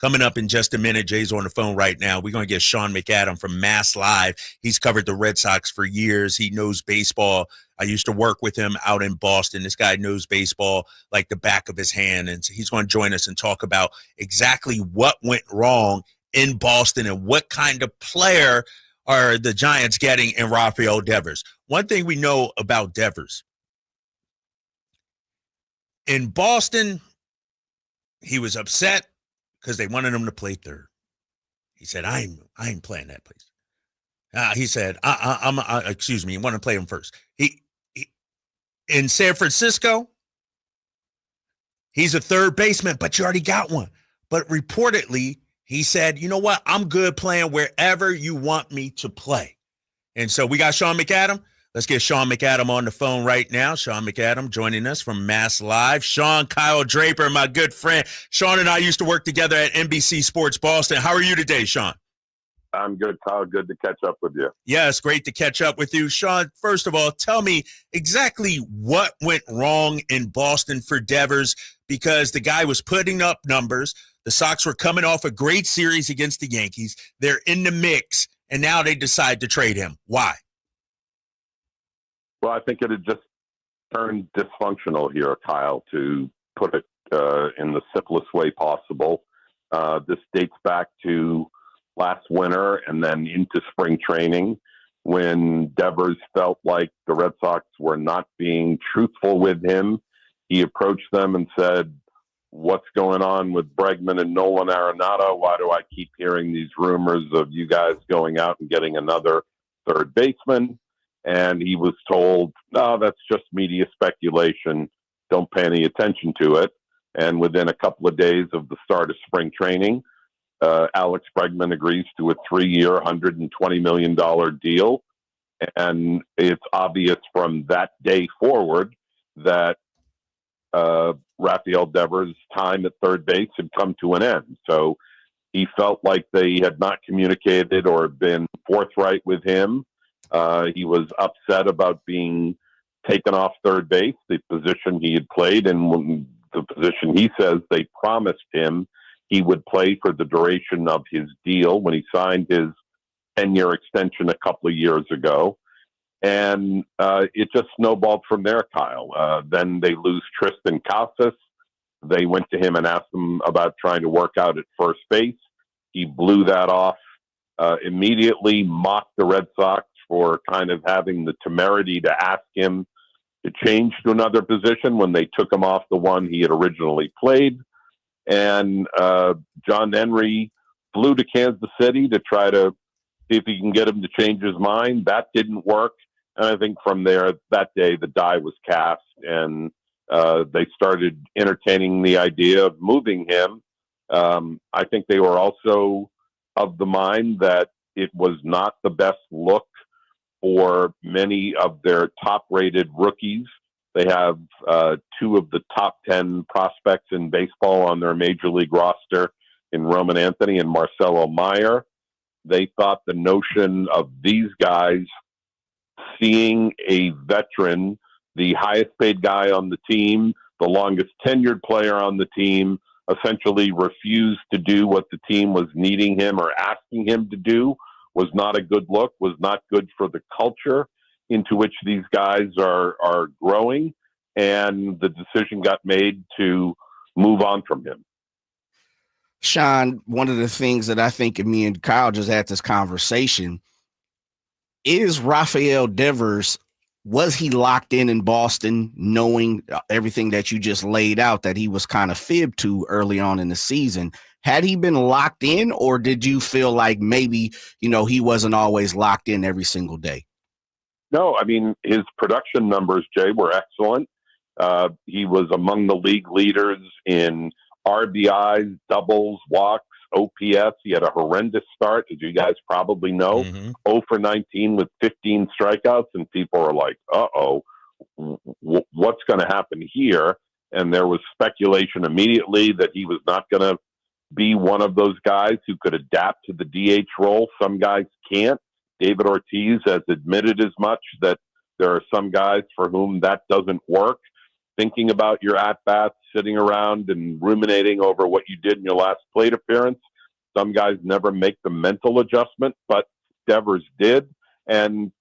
Coming up in just a minute, Jay's on the phone right now. We're going to get Sean McAdam from Mass Live. He's covered the Red Sox for years. He knows baseball. I used to work with him out in Boston. This guy knows baseball like the back of his hand, and he's going to join us and talk about exactly what went wrong in Boston and what kind of player are the Giants getting in Rafael Devers. One thing we know about Devers, in Boston, he was upset because they wanted him to play third. He said, I ain't playing that place. He said, excuse me, he wanted to play him first. He in San Francisco, he's a third baseman, but you already got one. But reportedly, he said, you know what? I'm good playing wherever you want me to play. And so we got Sean McAdam. Let's get Sean McAdam on the phone right now. Sean McAdam joining us from Mass Live. Sean, Kyle Draper, my good friend. Sean and I used to work together at NBC Sports Boston. How are you today, Sean? I'm good, Kyle. Good to catch up with you. Yeah, it's great to catch up with you. Sean, first of all, tell me exactly what went wrong in Boston for Devers, because the guy was putting up numbers. The Sox were coming off a great series against the Yankees. They're in the mix, and now they decide to trade him. Why? Well, I think it had just turned dysfunctional here, Kyle, to put it in the simplest way possible. This dates back to last winter and then into spring training, when Devers felt like the Red Sox were not being truthful with him. He approached them and said, what's going on with Bregman and Nolan Arenado? Why do I keep hearing these rumors of you guys going out and getting another third baseman? And he was told, no, that's just media speculation. Don't pay any attention to it. And within a couple of days of the start of spring training, Alex Bregman agrees to a 3-year, $120 million deal. And it's obvious from that day forward that Rafael Devers' time at third base had come to an end. So he felt like they had not communicated or been forthright with him. He was upset about being taken off third base, the position he had played, and the position he says they promised him he would play for the duration of his deal when he signed his 10-year extension a couple of years ago. And it just snowballed from there, Kyle. Then they lose Tristan Casas. They went to him and asked him about trying to work out at first base. He blew that off immediately, mocked the Red Sox for kind of having the temerity to ask him to change to another position when they took him off the one he had originally played. And John Henry flew to Kansas City to try to see if he can get him to change his mind. That didn't work. And I think from there, that day, the die was cast, and they started entertaining the idea of moving him. I think they were also of the mind that it was not the best look for many of their top-rated rookies. They have 2 of the top 10 prospects in baseball on their major league roster in Roman Anthony and Marcelo Meyer. They thought the notion of these guys seeing a veteran, the highest paid guy on the team, the longest tenured player on the team, essentially refused to do what the team was needing him or asking him to do, was not a good look, was not good for the culture into which these guys are growing. And the decision got made to move on from him. Sean, one of the things that I think, and me and Kyle just had this conversation, is Rafael Devers, was he locked in Boston, knowing everything that you just laid out that he was kind of fibbed to early on in the season? Had he been locked in, or did you feel like maybe, he wasn't always locked in every single day? No, I mean, his production numbers, Jay, were excellent. He was among the league leaders in RBIs, doubles, walks, OPS. He had a horrendous start, as you guys probably know, 0 for 19 with 15 strikeouts, and people are like, uh-oh, what's going to happen here? And there was speculation immediately that he was not going to be one of those guys who could adapt to the DH role. Some guys can't. David Ortiz has admitted as much, that there are some guys for whom that doesn't work. Thinking about your at-bats, sitting around and ruminating over what you did in your last plate appearance. Some guys never make the mental adjustment, but Devers did. And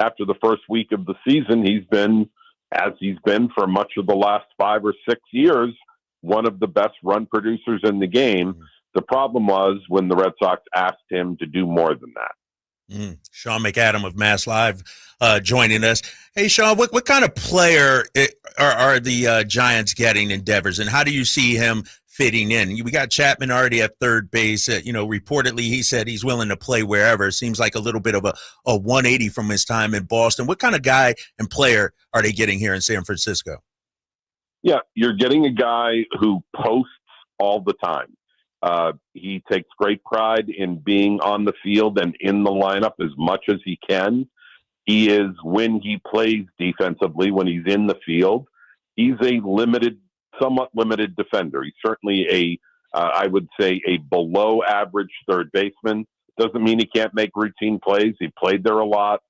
after the first week of the season, he's been, as he's been for much of the last 5 or 6 years, one of the best run producers in the game. The problem was when the Red Sox asked him to do more than that. Sean McAdam of Mass Live joining us. Hey, Sean, what kind of player are the Giants getting in Devers, and how do you see him fitting in? We got Chapman already at third base. Reportedly he said he's willing to play wherever. Seems like a little bit of a 180 from his time in Boston. What kind of guy and player are they getting here in San Francisco? Yeah, you're getting a guy who posts all the time. He takes great pride in being on the field and in the lineup as much as he can. He is, when he plays defensively, when he's in the field, he's a somewhat limited defender. He's certainly I would say, a below average third baseman. Doesn't mean he can't make routine plays. He played there a lot,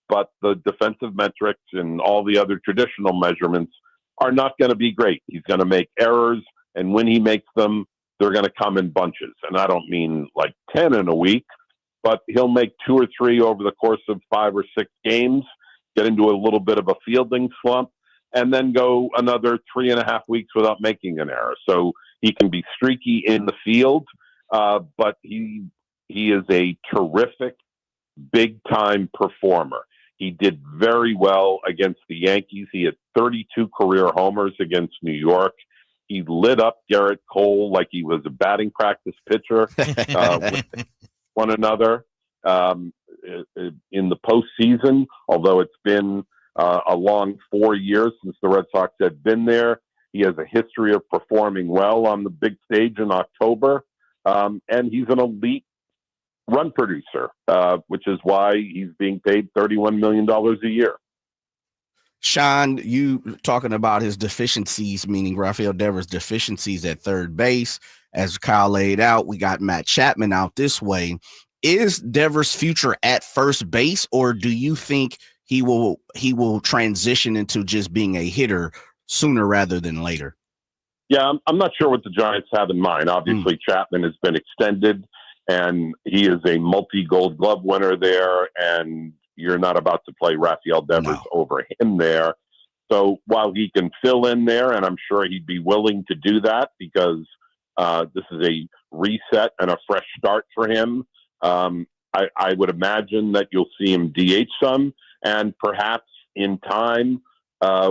but the defensive metrics and all the other traditional measurements are not going to be great. He's going to make errors, and when he makes them, they're going to come in bunches. And I don't mean like 10 in a week, but he'll make 2 or 3 over the course of 5 or 6 games, get into a little bit of a fielding slump, and then go another 3.5 weeks without making an error. So he can be streaky in the field, but he is a terrific big-time performer. He did very well against the Yankees. He had 32 career homers against New York. He lit up Garrett Cole like he was a batting practice pitcher with one another in the postseason, although it's been a long 4 years since the Red Sox had been there. He has a history of performing well on the big stage in October, and he's an elite run producer, which is why he's being paid $31 million a year. Sean, you talking about his deficiencies, meaning Rafael Devers' deficiencies at third base. As Kyle laid out, we got Matt Chapman out this way. Is Devers' future at first base, or do you think he will transition into just being a hitter sooner rather than later? Yeah, I'm not sure what the Giants have in mind. Obviously, Chapman has been extended, and he is a multi-Gold Glove winner there, and you're not about to play Rafael Devers over him there. So while he can fill in there, and I'm sure he'd be willing to do that because this is a reset and a fresh start for him, I would imagine that you'll see him DH some, and perhaps in time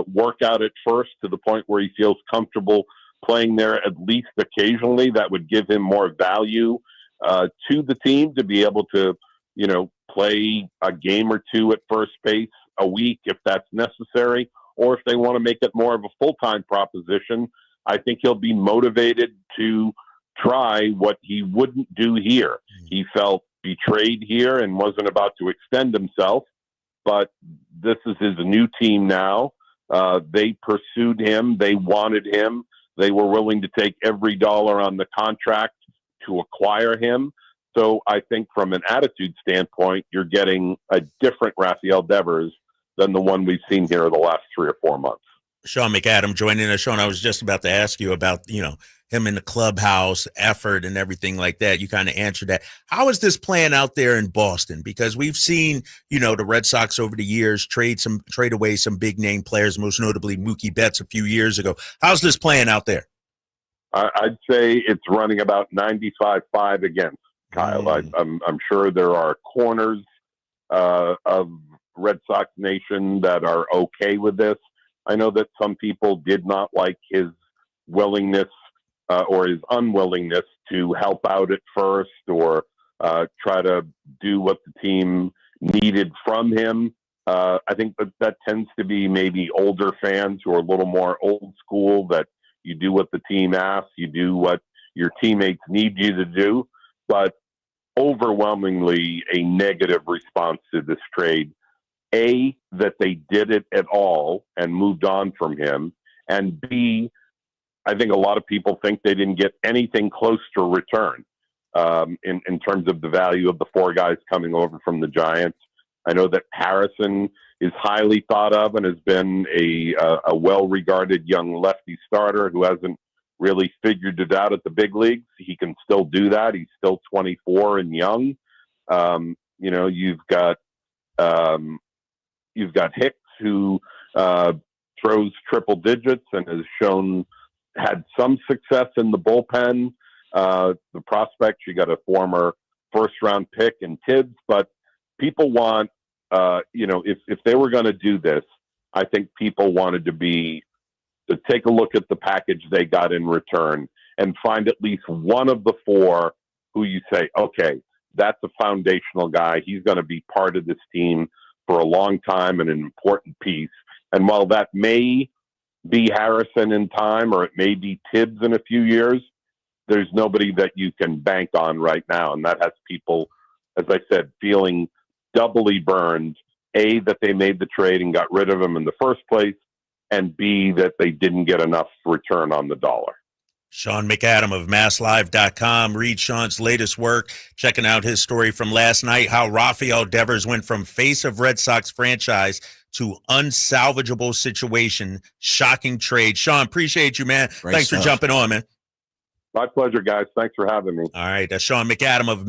work out at first to the point where he feels comfortable playing there at least occasionally. That would give him more value to the team to be able to, play a game or 2 at first base a week if that's necessary, or if they want to make it more of a full-time proposition. I think he'll be motivated to try what he wouldn't do here. He felt betrayed here and wasn't about to extend himself, but this is his new team now. They pursued him. They wanted him. They were willing to take every dollar on the contract to acquire him. So I think from an attitude standpoint, you're getting a different Rafael Devers than the one we've seen here the last 3 or 4 months. Sean McAdam joining us. Sean, I was just about to ask you about, him in the clubhouse effort and everything like that. You kind of answered that. How is this playing out there in Boston? Because we've seen, the Red Sox over the years trade away some big name players, most notably Mookie Betts a few years ago. How's this playing out there? I'd say it's running about 95-5 against. Kyle, I'm sure there are corners of Red Sox Nation that are okay with this. I know that some people did not like his willingness or his unwillingness to help out at first or try to do what the team needed from him. I think that tends to be maybe older fans who are a little more old school, that you do what the team asks, you do what your teammates need you to do. But overwhelmingly a negative response to this trade. A, that they did it at all and moved on from him. And B, I think a lot of people think they didn't get anything close to return in terms of the value of the 4 guys coming over from the Giants. I know that Harrison is highly thought of and has been a well-regarded young lefty starter who hasn't really figured it out at the big leagues. He can still do that. He's still 24 and young. You've got Hicks, who throws triple digits and has had some success in the bullpen. The prospects, you got a former first-round pick in Tibbs, but people want, if they were going to do this, I think people wanted to take a look at the package they got in return and find at least one of the four who you say, okay, that's a foundational guy. He's going to be part of this team for a long time and an important piece. And while that may be Harrison in time, or it may be Tibbs in a few years, there's nobody that you can bank on right now. And that has people, as I said, feeling doubly burned. A, that they made the trade and got rid of him in the first place, and B, that they didn't get enough return on the dollar. Sean McAdam of MassLive.com. Read Sean's latest work, checking out his story from last night, how Rafael Devers went from face of Red Sox franchise to unsalvageable situation. Shocking trade. Sean, appreciate you, man. Thanks for jumping on, man. My pleasure, guys. Thanks for having me. All right. That's Sean McAdam of